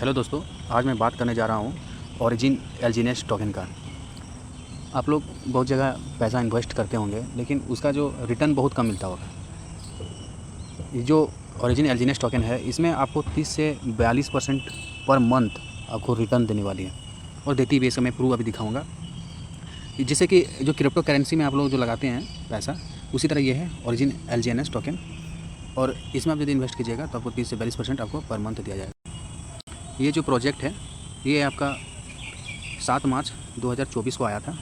Hello दोस्तों, आज मैं बात करने जा रहा हूँ ओरिजिन एलजीनेस टोकन का। आप लोग बहुत जगह पैसा इन्वेस्ट करते होंगे, लेकिन उसका जो रिटर्न बहुत कम मिलता होगा। ये जो ओरिजिन एलजीनेस टोकन है, इसमें आपको 30 से 42% पर मंथ आपको रिटर्न देने वाली है, और देती भी। इसका मैं प्रूफ अभी दिखाऊँगा। जैसे कि जो क्रिप्टो करेंसी में आप लोग जो लगाते हैं पैसा, उसी तरह ये है ओरिजिन एलजीएनएस टोकन। और इसमें आप यदि इन्वेस्ट कीजिएगा तो आपको 30 से 42% आपको पर मंथ दिया जाएगा। ये जो प्रोजेक्ट है, ये आपका 7 मार्च 2024 को आया था,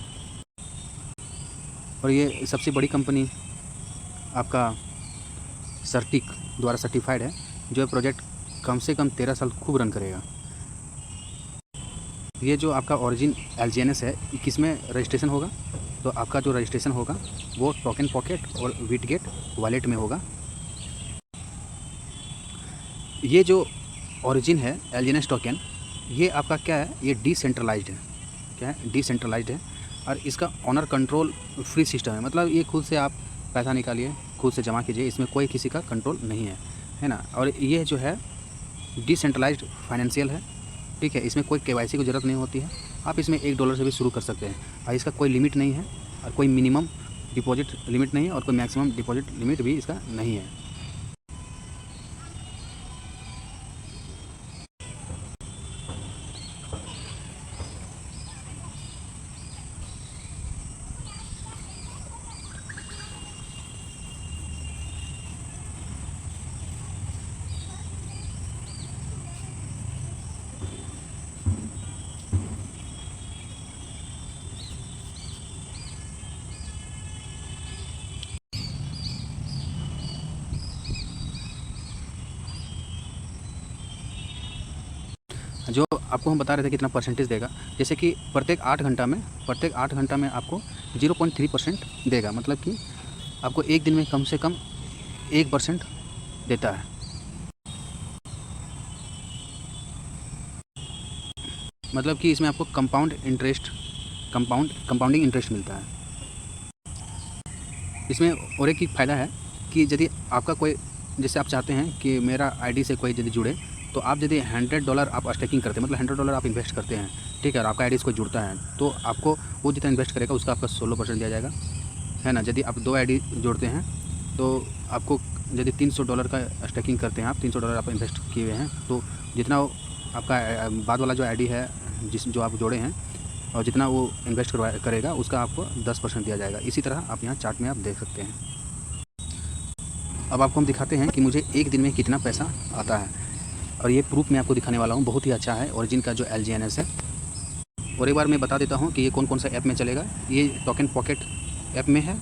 और ये सबसे बड़ी कंपनी आपका सर्टिक द्वारा सर्टिफाइड है। जो प्रोजेक्ट कम से कम 13 साल खूब रन करेगा। ये जो आपका ओरिजिन एलजीएनएस है, किस में रजिस्ट्रेशन होगा, तो आपका जो रजिस्ट्रेशन होगा वो टोकन पॉकेट और बिटगेट वॉलेट में होगा। ये जो ओरिजिन है एलजीएनएस टोकन, ये आपका क्या है, ये डिसेंट्रलाइज्ड है। क्या है? डिसेंट्रलाइज्ड है, और इसका ऑनर कंट्रोल फ्री सिस्टम है। मतलब ये खुद से आप पैसा निकालिए, खुद से जमा कीजिए, इसमें कोई किसी का कंट्रोल नहीं है ना। और ये जो है डिसेंट्रलाइज्ड फाइनेंशियल है, ठीक है। इसमें कोई केवाईसी की ज़रूरत नहीं होती है। आप इसमें $1 से भी शुरू कर सकते हैं, और इसका कोई लिमिट नहीं है, और कोई मिनिमम डिपॉजिट लिमिट नहीं है, और कोई मैक्सिमम डिपॉजिट लिमिट भी इसका नहीं है। जो आपको हम बता रहे थे कितना परसेंटेज देगा, जैसे कि प्रत्येक 8 घंटा में आपको 0.3% देगा। मतलब कि आपको एक दिन में कम से कम 1% देता है। मतलब कि इसमें आपको कंपाउंडिंग इंटरेस्ट मिलता है। इसमें और एक ही फ़ायदा है कि यदि आपका कोई, जैसे आप चाहते हैं कि मेरा आईडी से कोई यदि जुड़े, तो आप यदि $100 आप स्टेकिंग करते हैं, मतलब $100 आप इन्वेस्ट करते हैं, ठीक है, और आपका आईडी से कोई जुड़ता है, तो आपको वो जितना इन्वेस्ट करेगा उसका आपका 16% दिया जाएगा, है ना। यदि आप 2 आईडी जोड़ते हैं, तो आपको यदि $300 का स्टेकिंग करते हैं, आप $300 आप इन्वेस्ट किए हुए हैं, तो जितना आपका बाद वाला जो आईडी है जो आप जोड़े हैं, और जितना वो इन्वेस्ट करेगा उसका आपको 10% दिया जाएगा। इसी तरह आप यहाँ चार्ट में आप देख सकते हैं। अब आपको हम दिखाते हैं कि मुझे एक दिन में कितना पैसा आता है, और ये प्रूफ मैं आपको दिखाने वाला हूँ। बहुत ही अच्छा है ओरिजिन का जो एलजीएनएस है। और एक बार मैं बता देता हूँ कि ये कौन कौन सा ऐप में चलेगा। ये टोकन पॉकेट ऐप में है,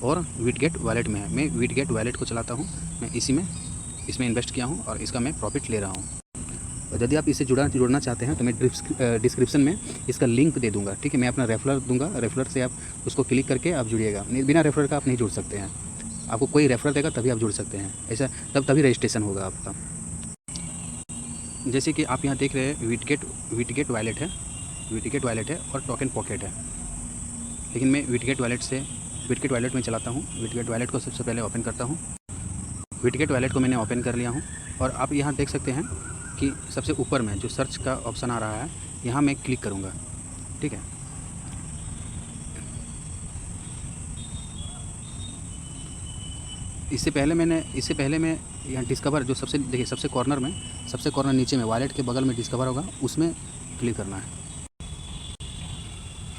और बिटगेट वॉलेट में है। मैं बिटगेट वॉलेट को चलाता हूँ, मैं इसमें इन्वेस्ट किया हूँ, और इसका मैं प्रॉफिट ले रहा हूँ। और यदि आप इससे जुड़ना चाहते हैं, तो मैं डिस्क्रिप्शन में इसका लिंक दे दूँगा, ठीक है। मैं अपना रेफरल दूँगा, रेफरल से आप उसको क्लिक करके आप जुड़िएगा। बिना रेफरल का आप नहीं जुड़ सकते हैं। आपको कोई रेफरल देगा तभी आप जुड़ सकते हैं, ऐसा तभी रजिस्ट्रेशन होगा आपका। जैसे कि आप यहाँ देख रहे हैं, बिटगेट वॉलेट है और टोकन पॉकेट है। लेकिन मैं बिटगेट वॉलेट में चलाता हूँ। बिटगेट वॉलेट को सबसे पहले ओपन करता हूँ। बिटगेट वॉलेट को मैंने ओपन कर लिया हूँ, और आप यहाँ देख सकते हैं कि सबसे ऊपर में जो सर्च का ऑप्शन आ रहा है, यहाँ मैं क्लिक करूँगा, ठीक है। इससे पहले मैं यहाँ डिस्कवर, जो सबसे कॉर्नर नीचे में वॉलेट के बगल में डिस्कवर होगा, उसमें क्लिक करना है।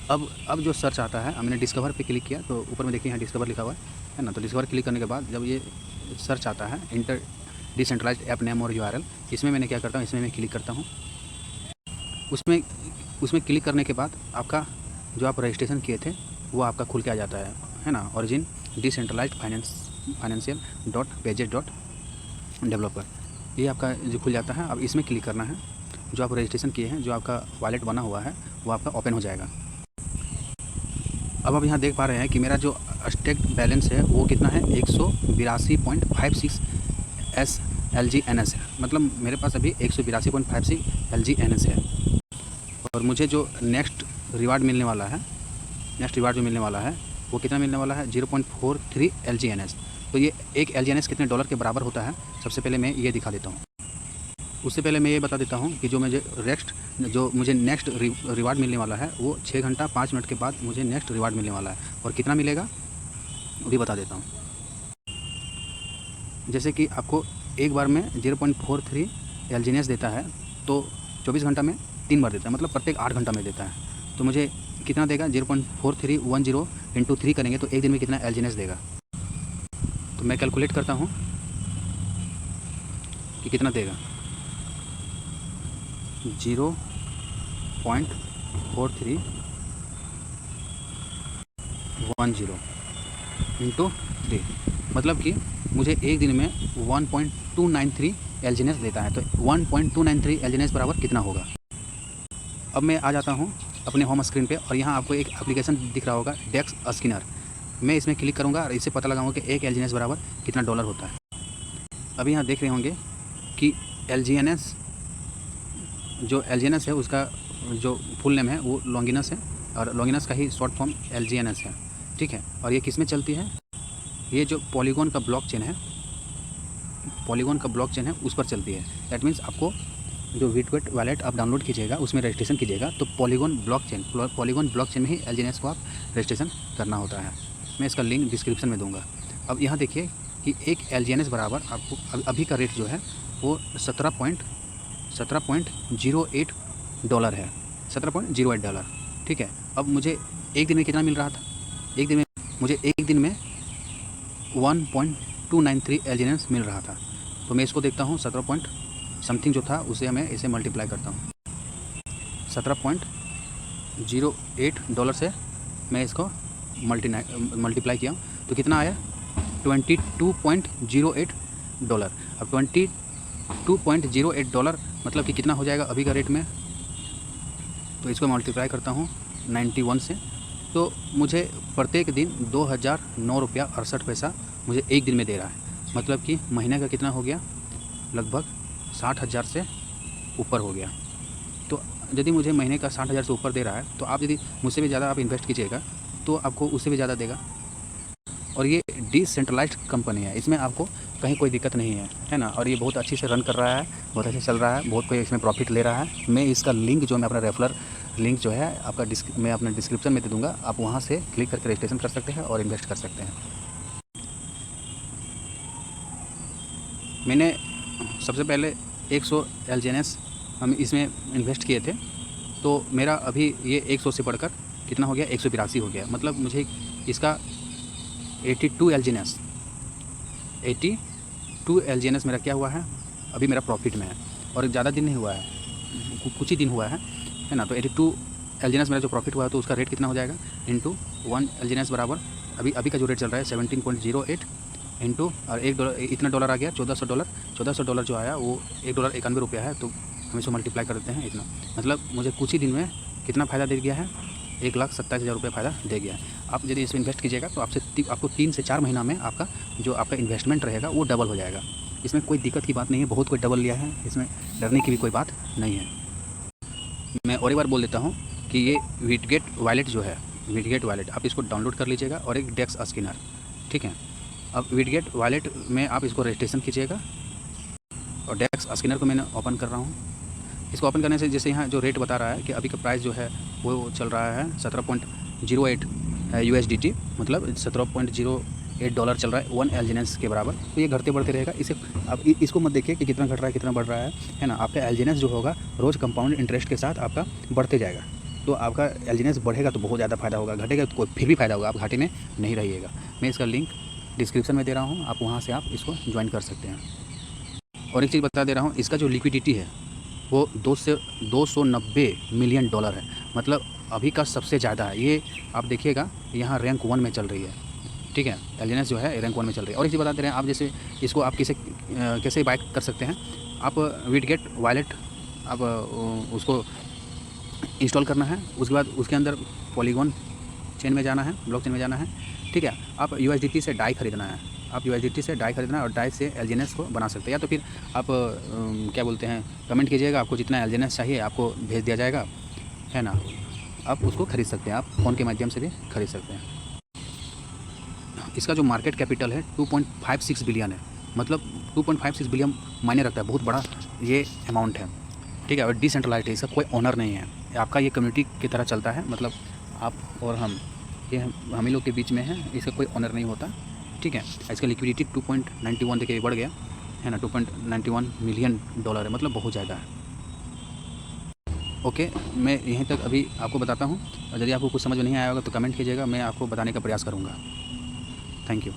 अब जो सर्च आता है, मैंने डिस्कवर पे क्लिक किया, तो ऊपर में देखिए यहाँ डिस्कवर लिखा हुआ है ना। तो डिस्कवर क्लिक करने के बाद जब ये सर्च आता है, इंटर डिसेंट्रलाइज्ड ऐप नेम और यूआरएल, इसमें मैंने क्या करता हूँ, इसमें मैं क्लिक करता हूँ। उसमें क्लिक करने के बाद आपका जो आप रजिस्ट्रेशन किए थे वो आपका खुल के आ जाता है ना। ओरिजिन डिसेंट्रलाइज्ड फाइनेंशियल .pages.developer, ये आपका जो खुल जाता है। अब इसमें क्लिक करना है। जो आप रजिस्ट्रेशन किए हैं, जो आपका वॉलेट बना हुआ है, वो आपका ओपन हो जाएगा। अब आप यहाँ देख पा रहे हैं कि मेरा जो स्टेक्ड बैलेंस है वो कितना है, 182.56 LGNS है। मतलब मेरे पास अभी 182.56 LGNS है। और मुझे जो नेक्स्ट रिवार्ड जो मिलने वाला है वो कितना मिलने वाला है, 0.43 LGNS। तो ये एक LGNS कितने डॉलर के बराबर होता है, सबसे पहले मैं ये दिखा देता हूँ। उससे पहले मैं ये बता देता हूँ कि जो मुझे नेक्स्ट रिवार्ड मिलने वाला है वो 6 घंटा 5 मिनट के बाद मुझे नेक्स्ट रिवार्ड मिलने वाला है। और कितना मिलेगा वो भी बता देता हूँ। जैसे कि आपको एक बार में 0.43 एलजीनेस देता है, तो 24 घंटा में 3 बार देता है, मतलब प्रत्येक 8 घंटा में देता है। तो मुझे कितना देगा, 0.4310 इंटू 3 करेंगे तो एक दिन में कितना एलजीनेस देगा। तो मैं कैलकुलेट करता हूँ कि कितना देगा। 0.4310 इंटू 3, मतलब कि मुझे एक दिन में 1.293 एलजीनेस देता है। तो 1.293 एलजीनेस बराबर कितना होगा। अब मैं आ जाता हूँ अपने होम स्क्रीन पे और यहाँ आपको एक एप्लीकेशन दिख रहा होगा, डेक्स स्किनर। मैं इसमें क्लिक करूँगा और इससे पता लगाऊंगा कि एक एलजीनेस बराबर कितना डॉलर होता है। अभी यहाँ देख रहे होंगे कि जो एलजीएनएस है उसका जो फुल नेम है वो लॉन्गिनस है, और लॉन्गिनस का ही शॉर्ट फॉर्म एलजीएनएस है। ठीक है, और ये किस में चलती है, ये जो पॉलीगॉन का ब्लॉकचेन है उस पर चलती है। दैट मीन्स आपको जो बिटगेट वॉलेट आप डाउनलोड कीजिएगा उसमें रजिस्ट्रेशन कीजिएगा तो पॉलीगॉन ब्लॉकचेन में ही एलजीएनएस को आप रजिस्ट्रेशन करना होता है। मैं इसका लिंक डिस्क्रिप्शन में दूंगा। अब यहाँ देखिए कि एक एलजीएनएस बराबर आपको अभी का रेट जो है वो 17.08 डॉलर है, 17.08 डॉलर। ठीक है, अब मुझे एक दिन में कितना मिल रहा था, मुझे एक दिन में 1.293 एलजीएनएस मिल रहा था। तो मैं इसको देखता हूँ 17 पॉइंट समथिंग जो था उसे मैं इसे मल्टीप्लाई करता हूँ। 17.08 डॉलर से मैं इसको मल्टीप्लाई किया तो कितना आया, 22.08 डॉलर। अब 22.08 डॉलर मतलब कि कितना हो जाएगा अभी का रेट में, तो इसको मल्टीप्लाई करता हूँ 91 से, तो मुझे प्रत्येक दिन 2009 रुपया 68 पैसा मुझे एक दिन में दे रहा है। मतलब कि महीने का कितना हो गया, लगभग 60,000 से ऊपर हो गया। तो यदि मुझे महीने का 60,000 से ऊपर दे रहा है तो आप यदि मुझसे भी ज़्यादा आप इन्वेस्ट कीजिएगा तो आपको उससे भी ज़्यादा देगा। और ये डिसेंट्रलाइज्ड कंपनी है, इसमें आपको कहीं कोई दिक्कत नहीं है ना। और ये बहुत अच्छी से रन कर रहा है, बहुत अच्छे चल रहा है, बहुत कोई इसमें प्रॉफिट ले रहा है। मैं इसका लिंक जो मैं अपना रेफरल लिंक जो है मैं अपना डिस्क्रिप्शन में दे दूँगा, आप वहाँ से क्लिक करके रजिस्ट्रेशन कर सकते हैं और इन्वेस्ट कर सकते हैं। मैंने सबसे पहले 100 एलजीएनएस हम इसमें इन्वेस्ट किए थे, तो मेरा अभी ये 100 से बढ़कर कितना हो गया, 182 हो गया। मतलब मुझे इसका 82 एलजीएनएस मेरा क्या हुआ है, अभी मेरा प्रॉफिट में है। और ज़्यादा दिन नहीं हुआ है, कुछ ही दिन हुआ है ना। तो 82 एलजीएनएस मेरा जो प्रॉफिट हुआ है तो उसका रेट कितना हो जाएगा, इंटू 1 एलजीएनएस बराबर अभी का जो रेट चल रहा है 17.08 इंटू और $1 इतना डॉलर आ गया, 1400 डॉलर। 1400 डॉलर जो आया वो $1.91 है, तो हम इसको मल्टीप्लाई कर देते हैं इतना। मतलब मुझे कुछ ही दिन में कितना फ़ायदा दे गया है, 1,27,000 रुपये फ़ायदा दे गया है। आप यदि इसमें इन्वेस्ट कीजिएगा तो आपको 3 से 4 महीना में आपका इन्वेस्टमेंट रहेगा वो डबल हो जाएगा। इसमें कोई दिक्कत की बात नहीं है, बहुत कोई डबल लिया है, इसमें डरने की भी कोई बात नहीं है। मैं और एक बार बोल देता हूँ कि ये बिटगेट वॉलेट जो है, बिटगेट वॉलेट आप इसको डाउनलोड कर लीजिएगा, और एक डेक्स स्किनर। ठीक है, अब बिटगेट वॉलेट में आप इसको रजिस्ट्रेशन कीजिएगा, और डेक्स स्किनर को मैंने ओपन कर रहा हूँ। इसको ओपन करने से जैसे यहाँ जो रेट बता रहा है कि अभी का प्राइस जो है वो चल रहा है 17.08 USDT, मतलब 17.08 डॉलर चल रहा है 1 एलजीएनएस के बराबर। तो ये घटते बढ़ते रहेगा, इसे आप इसको मत देखिए कि कितना घट रहा है कितना बढ़ रहा है ना। आपका एलजीएनएस जो होगा रोज़ कंपाउंड इंटरेस्ट के साथ आपका बढ़ते जाएगा। तो आपका एलजीएनएस बढ़ेगा तो बहुत ज़्यादा फ़ायदा होगा, घटेगा तो फिर भी फ़ायदा होगा, आप घाटे में नहीं रहिएगा। मैं इसका लिंक डिस्क्रिप्शन में दे रहा हूँ, आप वहाँ से आप इसको ज्वाइन कर सकते हैं। और एक चीज़ बता दे रहा हूँ, इसका जो लिक्विडिटी है वो 290 मिलियन डॉलर है, मतलब अभी का सबसे ज़्यादा है। ये आप देखिएगा यहाँ रैंक 1 में चल रही है। ठीक है, एलजीएनएस जो है रैंक 1 में चल रही है। और एक चीज़ बताते रहे, आप जैसे इसको आप कैसे बाय कर सकते हैं। आप बिटगेट वॉलेट आप उसको इंस्टॉल करना है, उसके बाद उसके अंदर पॉलीगॉन चेन में जाना है, ब्लॉक चेन में जाना है। ठीक है, आप USDT से डाई खरीदना है, और डाई से एलजीएनएस को बना सकते हैं। या तो फिर आप क्या बोलते हैं, कमेंट कीजिएगा, आपको जितना एलजीएनएस चाहिए आपको भेज दिया जाएगा, है ना। आप उसको खरीद सकते हैं, आप फ़ोन के माध्यम से भी खरीद सकते हैं। इसका जो मार्केट कैपिटल है 2.56 बिलियन है, मतलब 2.56 बिलियन मायने रखता है, बहुत बड़ा ये अमाउंट है, ठीक है। और डिसेंट्रलाइज्ड है, इसका कोई ओनर नहीं है, आपका ये कम्युनिटी की तरह चलता है, मतलब आप और हम, ये हम ही लोग के बीच में है, इसका कोई ओनर नहीं होता, ठीक है। इसका लिक्विडिटी 2.91 देखिए बढ़ गया है ना, 2.91 मिलियन डॉलर है, मतलब बहुत ज़्यादा है। ओके, मैं यहीं तक अभी आपको बताता हूँ, और यदि आपको कुछ समझ में नहीं आया होगा तो कमेंट कीजिएगा, मैं आपको बताने का प्रयास करूँगा। Thank you.